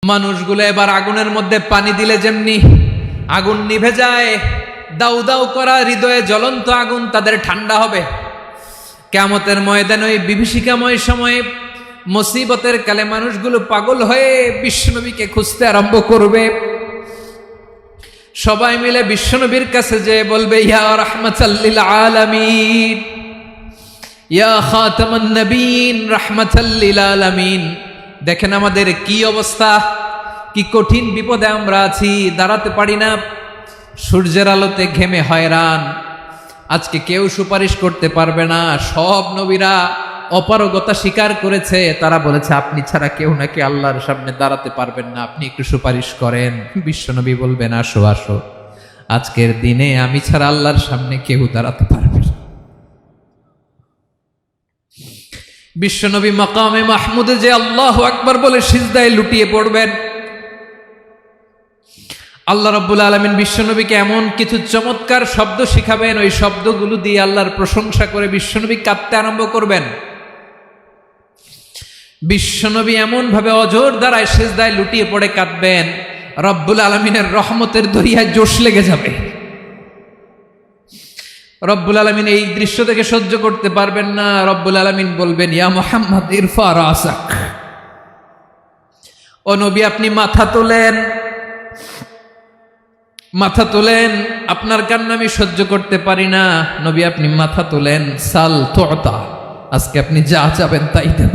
মানুষগুলো এবার আগুনের মধ্যে পানি দিলে যেমনি আগুন নিভে যায়, দাউ দাউ করা হৃদয়ে জ্বলন্ত আগুন তাদের ঠান্ডা হবে। কিয়ামতের ময়দানে ওই বিভীষিকাময় সময়ে মুসিবতের কালে মানুষগুলো পাগল হয়ে বিশ্বনবীকে খুঁজতে আরম্ভ করবে। সবাই মিলে বিশ্বনবীর কাছে যেয়ে বলবে, ইয়া রাহমাতাল লিল আলামিন, ইয়া খাতামান নবীন, রাহমাতাল লিল আলামিন। দেখেন আমাদের কি অবস্থা, কি কঠিন বিপদে আমরা আছি, দাঁড়াতে পারি না, সূর্যের আলোতে ঘেমে হয়রান। আজকে কেউ সুপারিশ করতে পারবে না। সব নবীরা অপারগতা স্বীকার করেছে, তারা বলেছে আপনি ছাড়া কেউ নাকি আল্লাহর সামনে দাঁড়াতে পারবেন না, আপনি একটু সুপারিশ করেন। বিশ্বনবী বলবেন, আসো আসো, আজকের দিনে আমি ছাড়া আল্লাহর সামনে কেউ দাঁড়াতে পারবে না। বিশ্বনবী মাকামে মাহমুদে যে আল্লাহু আকবার বলে সিজদায় লুটিয়ে পড়বেন। আল্লাহ রাব্বুল আলামিন বিশ্বনবীকে এমন কিছু চমৎকার শব্দ শিখাবেন, ওই শব্দগুলো দিয়ে আল্লাহর প্রশংসা করে বিশ্বনবী কাঁদতে আরম্ভ করবেন। বিশ্বনবী এমন ভাবে অজর দ্বারায় সিজদায় লুটিয়ে পড়ে কাঁদবেন, রব্বুল আলামিনের রহমতের দরিয়ায় জোশ লেগে যাবে। রব্বুল আলামিন এই দৃশ্য থেকে সহ্য করতে পারবেন না। রব্বুল আলামিন বলবেন, ইয়া মুহাম্মদ ইরফা রাসাক, ও নবী আপনি মাথা তোলেন, মাথা তোলেন, আপনার কান্না আমি সহ্য করতে পারি না। নবী আপনি মাথা তোলেন, সাল তুতা, আজকে আপনি যা চাবেন তাই দেব।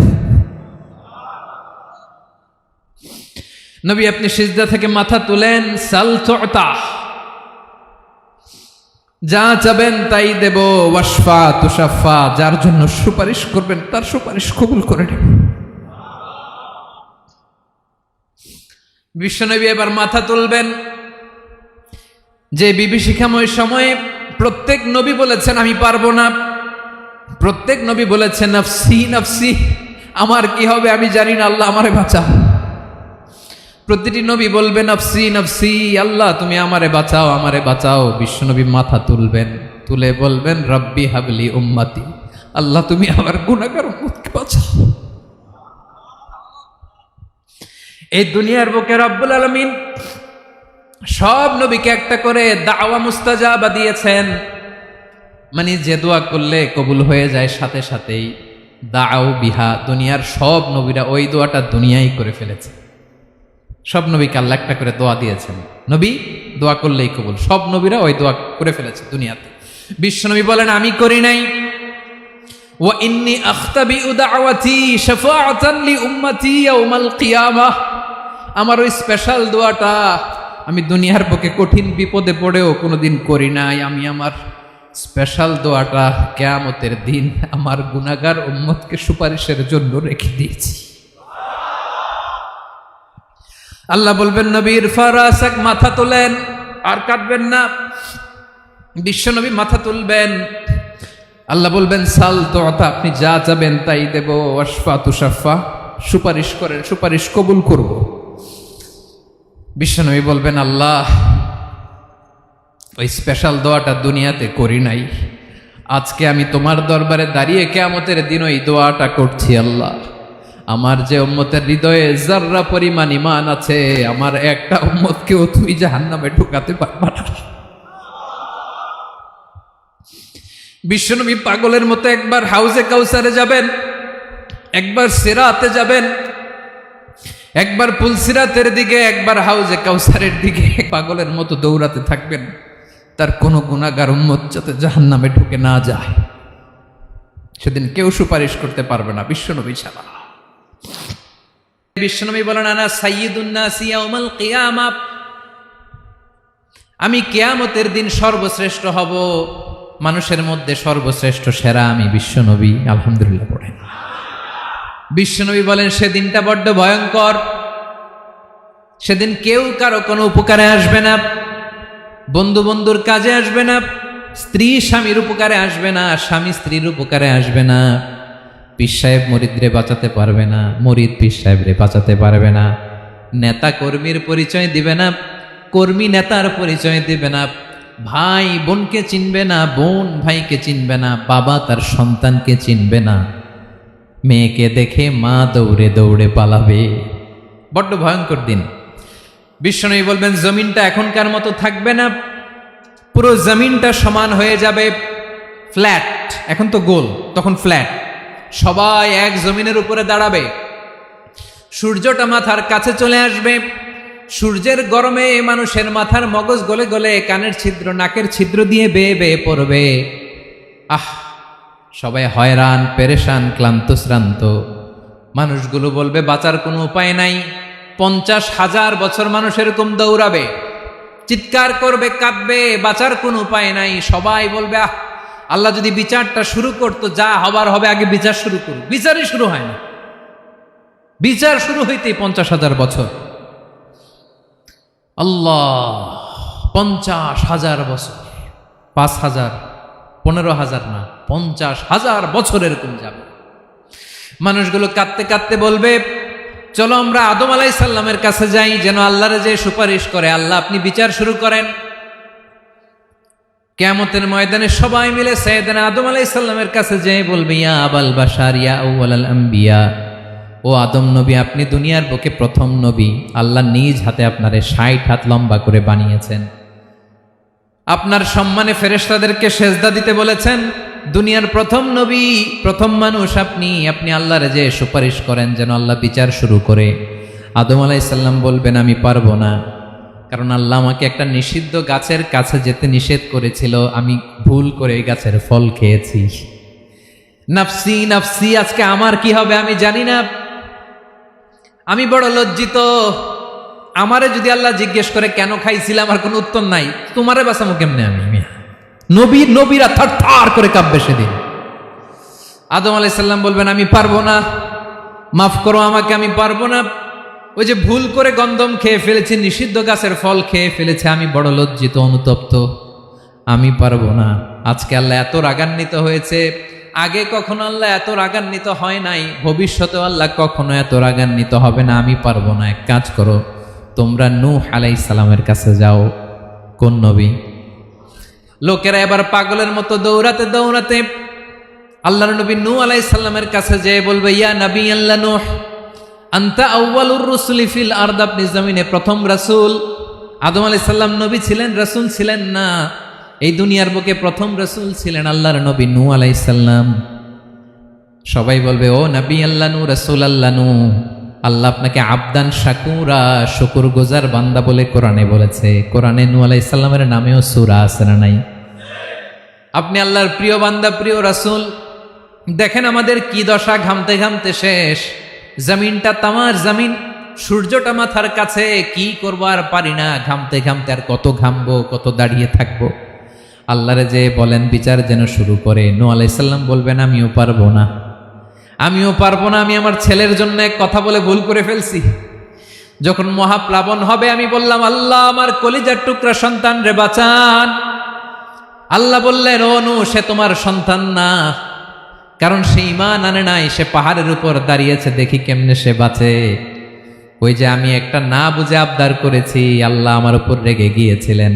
নবী আপনি সিজদা থেকে মাথা তুলেন, সাল তুতা, যা চাবেন তাই দেব। ওয়াশফা তুশাফা, যার জন্য সুপারিশ করবেন তার সুপারিশ কবুল করে নেব। বিশ্বনবী এবার মাথা তুলবেন। যে বিভীষিকাময় সময়ে প্রত্যেক নবী বলেছেন আমি পারবো না, প্রত্যেক নবী বলেছেন নফসি নফসি, আমার কি হবে আমি জানি না, আল্লাহ আমারে বাঁচাও। প্রতিটি নবী বলবে নফসি নফসি, আল্লাহ তুমি আমারে বাঁচাও, আমারে বাঁচাও। বিশ্বনবী মাথা তুলবেন, তুলে বলবেন রব্বি হাবলি উম্মতি, আল্লাহ তুমি আমার গুনাহগার উম্মতকে বাঁচাও। এই দুনিয়ার বুকে রব্বুল আলামিন সব নবীকে একটা করে দাওয়া মুস্তাজাবা দিয়েছেন, মানে যে দোয়া করলে কবুল হয়ে যায় সাথে সাথেই। দাও বিহা, দুনিয়ার সব নবীরা ওই দোয়াটা দুনিয়ায় করে ফেলেছে। সব নবীকে আল্লাহ একটা করে দোয়া দিয়েছেন, নবী দোয়া করলেই কবুল। সব নবীরা ওই দোয়া করে ফেলেছে দুনিয়াতে। বিশ্বনবী বলেন আমি করি নাই। ওয়া ইন্নী আখতাবিউ দাওয়াতি শাফাআতান লি উম্মতি ইয়াউমাল কিয়ামাহ, আমার ওই স্পেশাল দোয়াটা আমি দুনিয়ার বুকে কঠিন বিপদে পড়েও কোনোদিন করি নাই। আমি আমার স্পেশাল দোয়াটা কিয়ামতের দিন আমার গুনাহগার উম্মতকে সুপারিশের জন্য রেখে দিয়েছি। আল্লাহ বলবেন নবী ইরফা রাসাক, মাথা তোলেন, আর কাটবেন না। বিশ্বনবী মাথা তুলবেন, আল্লাহ বলবেন সাল তুতা, আপনি যা চাবেন তাই দেব। ওয়াশফা তুশাফা, সুপারিশ করেন, সুপারিশ কবুল করব। বিশ্বনবী বলবেন আল্লাহ ওই স্পেশাল দোয়াটা দুনিয়াতে করি নাই, আজকে আমি তোমার দরবারে দাঁড়িয়ে কিয়ামতের দিন ওই দোয়াটা করছি। আল্লাহ আমার যে উম্মতের হৃদয়ে যাররা পরিমাণ ঈমান আছে, আমার একটা উম্মতকেও তুমি জাহান্নামে ঢুকাতে পারবা না। বিশ্বনবী পাগলের মতো একবার হাউজে কাউসারে যাবেন, একবার সিরাতে যাবেন, একবার পুলসিরাতের দিকে, একবার হাউজে কাউসারের দিকে, পাগলের মতো দৌড়াতে থাকবেন, তার কোনো গুনাহগার উম্মত যাতে জাহান্নামে ঢুকে না যায়। সেদিন কেউ সুপারিশ করতে পারবে না বিশ্বনবী ছাড়া। বিশ্বনবী বলেন আনা সাইয়্যিদুন নাসি ইয়াউমাল কিয়ামাহ, আমি কিয়ামতের দিন সর্বশ্রেষ্ঠ হব, মানুষের মধ্যে সর্বশ্রেষ্ঠ সেরা আমি বিশ্বনবী। আলহামদুলিল্লাহ পড়েন। বিশ্বনবী বলেন সেদিনটা বড্ড ভয়ঙ্কর, সেদিন কেউ কারো কোনো উপকারে আসবে না, বন্ধু বন্ধুর কাজে আসবে না, স্ত্রী স্বামীর উপকারে আসবে না, স্বামী স্ত্রীর উপকারে আসবে না, পীর সাহেব মুরিদরে বাঁচাতে পারবে না, মুরিদ পীর সাহেবরে বাঁচাতে পারবে না, নেতা কর্মীর পরিচয় দিবে না, কর্মী নেতার পরিচয় দিবে না, ভাই বোনকে চিনবে না, বোন ভাইকে চিনবে না, বাবা তার সন্তানকে চিনবে না, মেয়েকে দেখে মা দৌড়ে দৌড়ে পালাবে, বড্ড ভয়ঙ্কর দিন। বিশ্বনবী বলবেন জমিনটা এখনকার মতো থাকবে না, পুরো জমিনটা সমান হয়ে যাবে, ফ্ল্যাট। এখন তো গোল, তখন ফ্ল্যাট। সবাই এক জমিনের উপরে দাঁড়াবে, সূর্যটা মাথার কাছে চলে আসবে, সূর্যের গরমে মানুষের মাথার মগজ গলে গলে কানের ছিদ্র নাকের ছিদ্র দিয়ে বেয়ে বেয়ে পড়বে। সবাই হয়রান, পেরেশান, ক্লান্ত শ্রান্ত। মানুষগুলো বলবে বাঁচার কোনো উপায় নাই। 50,000 বছর মানুষ এরকম দৌড়াবে, চিৎকার করবে, কাঁদবে, বাঁচার কোনো উপায় নাই। সবাই বলবে আল্লাহ যদি বিচারটা শুরু করতো, যা হবার হবে, আগে বিচার শুরু করুক। বিচারই শুরু হয় না, বিচার শুরু হইতেই 50,000 বছর। আল্লাহ, 50,000 বছর, 5,000, 15,000 না, 50,000 বছর এরকম যাবে। মানুষগুলো কাঁদতে কাঁদতে বলবে চলো আমরা আদম আলাইহিস সালামের কাছে যাই, যেন আল্লাহর যে সুপারিশ করে, আল্লাহ আপনি বিচার শুরু করেন। কিয়ামতের ময়দানে সবাই মিলে সাইয়েদনা আদম আলাইহিস সালামের কাছে যেয়ে বলবে ইয়া আবাল বাশার ইয়া আউয়ালাল আম্বিয়া, ও আদম নবী, আপনি দুনিয়ার বুকে প্রথম নবী। আল্লাহ নিজ হাতে আপনারে 60 হাত লম্বা করে বানিয়েছেন, আপনার সম্মানে ফেরেশতাদেরকে সেজদা দিতে বলেছেন। দুনিয়ার প্রথম নবী, প্রথম মানুষ আপনি। আপনি আল্লাহর যে সুপারিশ করেন যেন আল্লাহ বিচার শুরু করে। আদম আলাইহিস সালাম বলবেন আমি পারবো না, কারণ আল্লাহ আমাকে একটা নিষিদ্ধ গাছের কাছে যেতে নিষেধ করেছিল, আমি ভুল করে এই গাছের ফল খেয়েছি। নাফসি নাফসি, আজকে আমার কি হবে আমি জানি না, আমি বড় লজ্জিত। আমারে যদি আল্লাহ জিজ্ঞেস করে কেন খাইছিলাম, আমার কোনো উত্তর নাই। তোমারে বাঁচামো কেমনে আমি? নবীরা থার করে কাঁপবে সেদিন। আদম আলাইহিস সালাম বলবেন আমি পারবো না, মাফ করো আমাকে, আমি পারবো না। ওই যে ভুল করে গন্ধম খেয়ে ফেলেছি, নিষিদ্ধ গাছের ফল খেয়ে ফেলেছে, আমি বড় লজ্জিত, অনুতপ্ত, আমি পারবো না। আজকে আল্লাহ এত রাগান্বিত হয়েছে, আগে কখনো আল্লাহ এত রাগান্বিত হয় নাই, ভবিষ্যতেও আল্লাহ কখনো এত রাগান্বিত হবে না। আমি পারবো না। এক কাজ করো, তোমরা নূহ আলাইহিস সালামের কাছে যাও। কোন নবী? লোকেরা এবার পাগলের মতো দৌড়াতে দৌড়াতে আল্লাহর নবী নূহ আলাইহিস সালামের কাছে যেয়ে বলবে ইয়া নবী আল্লাহ নূহ, আনতা আউয়ালুর রুসুলি ফিল আরদ, আপনি জমিনে প্রথম রাসূল। আদম আলাইহিস সালাম নবী ছিলেন, রাসূল ছিলেন না। এই দুনিয়ার বুকে প্রথম রাসূল ছিলেন আল্লাহর নবী নূহ আলাইহিস সালাম। সবাই বলবে ও নবী আল্লাহ নূহ, রাসূল আল্লাহ নূহ, আল্লাহ আপনাকে আবদান শাকুরা, শুকর গুজার বান্দা বলে কোরআনে বলেছে। কোরআনে নূহ আলাইহিস সালামের নামেও সূরা আছে না নাই? আপনি আল্লাহর প্রিয় বান্দা, প্রিয় রাসূল। দেখেন আমাদের কি দশা, ঘামতে ঘামতে শেষ। জমিনটা তামার জমিন, সূর্যটা মাথার কাছে, কি করবো আর পারি না, ঘামতে ঘামতে আর কত ঘামবো, কত দাঁড়িয়ে থাকবো। আল্লাহরে যে বলেন বিচার যেন শুরু করে। নূহ আলাইহিস সালাম বলবেন আমিও পারবো না, আমিও পারবো না। আমি আমার ছেলের জন্য এক কথা বলে ভুল করে ফেলছি। যখন মহাপ্লাবন হবে আমি বললাম আল্লাহ আমার কলিজার টুকরা সন্তান রে বাঁচান। আল্লাহ বললেন ও নূহ, সে তোমার সন্তান না, কারণ সে ঈমান আনে নাই, সে পাহাড়ের উপর দাঁড়িয়েছে, দেখি কেমনে সে বাঁচে। ওই যে আমি একটা না বুঝে আবদার করেছি, আল্লাহ আমার উপর রেগে গিয়েছিলেন।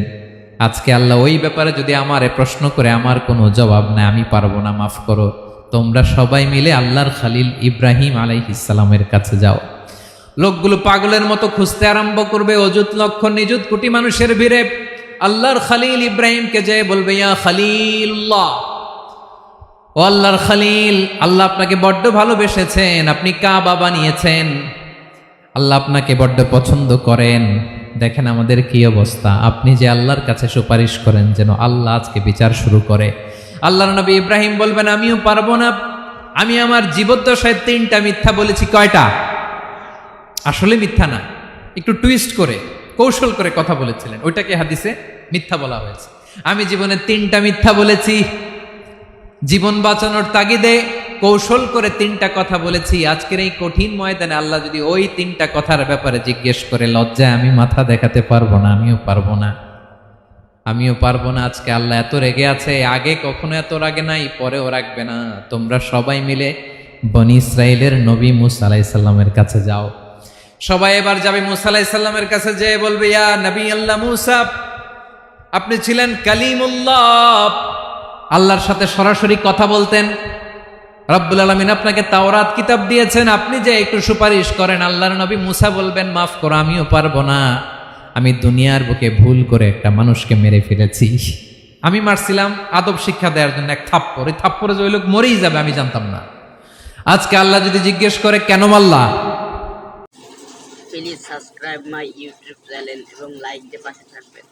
আজকে আল্লাহ ওই ব্যাপারে যদি আমারে প্রশ্ন করে, আমার কোনো জবাব নাই, আমি পারবো না, মাফ করো। তোমরা সবাই মিলে আল্লাহর খালিল ইব্রাহিম আলাইহিস সালামের কাছে যাও। লোকগুলো পাগলের মতো খুঁজতে আরম্ভ করবে, অযুত লক্ষ নিযুত কোটি মানুষের ভিড়ে আল্লাহর খালিল ইব্রাহিমকে যেয়ে বলবে ইয়া খালিলুল্লাহ, ও আল্লাহর খালিল, আল্লাহ আপনাকে বড্ড ভালোবেসেছেন, আপনি কাবা বানিয়েছেন, আল্লাহ আপনাকে বড্ড পছন্দ করেন। দেখেন আমাদের কি অবস্থা। আপনি যে আল্লাহর কাছে সুপারিশ করেন যেন আল্লাহ আজকে বিচার শুরু করে। আল্লাহর নবী ইব্রাহিম বলবেন আমিও পারবো না, আমি আমার জীবদ্দশায় 3টা মিথ্যা বলেছি। কয়টা? আসলে মিথ্যা না, একটু টুইস্ট করে, কৌশল করে কথা বলেছিলেন, ওইটাকে হাদিসে মিথ্যা বলা হয়েছে। আমি জীবনে 3টা মিথ্যা বলেছি, জীবন বাঁচানোর তাগিদে কৌশল করে 3টা কথা বলেছি। আজকের এই কঠিন ময়দানে আল্লাহ যদি ওই 3টা কথার ব্যাপারে জিজ্ঞেস করে, লজ্জায় আমি মাথা দেখাতে পারবো না, আমিও পারবো না, আমিও পারবো না। আজকে আল্লাহ এত রেগে আছে, আগে কখনো এত রাগে নাই, পরেও রাখবে না। তোমরা সবাই মিলে বনি ইসরাইলের নবী মূসা আলাইহিস সালামের কাছে যাও। সবাই এবার যাবে মূসা আলাইহিস সালামের কাছে, যেয়ে বলবে ইয়া নবী আল্লাহ মূসা, আপনি ছিলেন কালিমুল্লাহ, আল্লাহর সাথে সরাসরি কথা বলতেন। রব্বুল আলামিন আপনাকে তাওরাত কিতাব দিয়েছেন, আপনি যে একটু সুপারিশ করেন, আল্লাহর নবী মুসা বলবেন মাফ করো, আমিও পারবো না, আমি দুনিয়ার বুকে ভুল করে একটা মানুষকে মেরে ফেলেছি। আমি মারছিলাম আদব শিক্ষা দেওয়ার জন্য এক থাপ্পড়, এই থাপ্পড়ে যে ওই লোক মরেই যাবে আমি জানতাম না। আজকে আল্লাহ যদি জিজ্ঞেস করে কেন মারলা, please subscribe my YouTube channel এবং লাইক দিয়ে পাশে থাকবেন।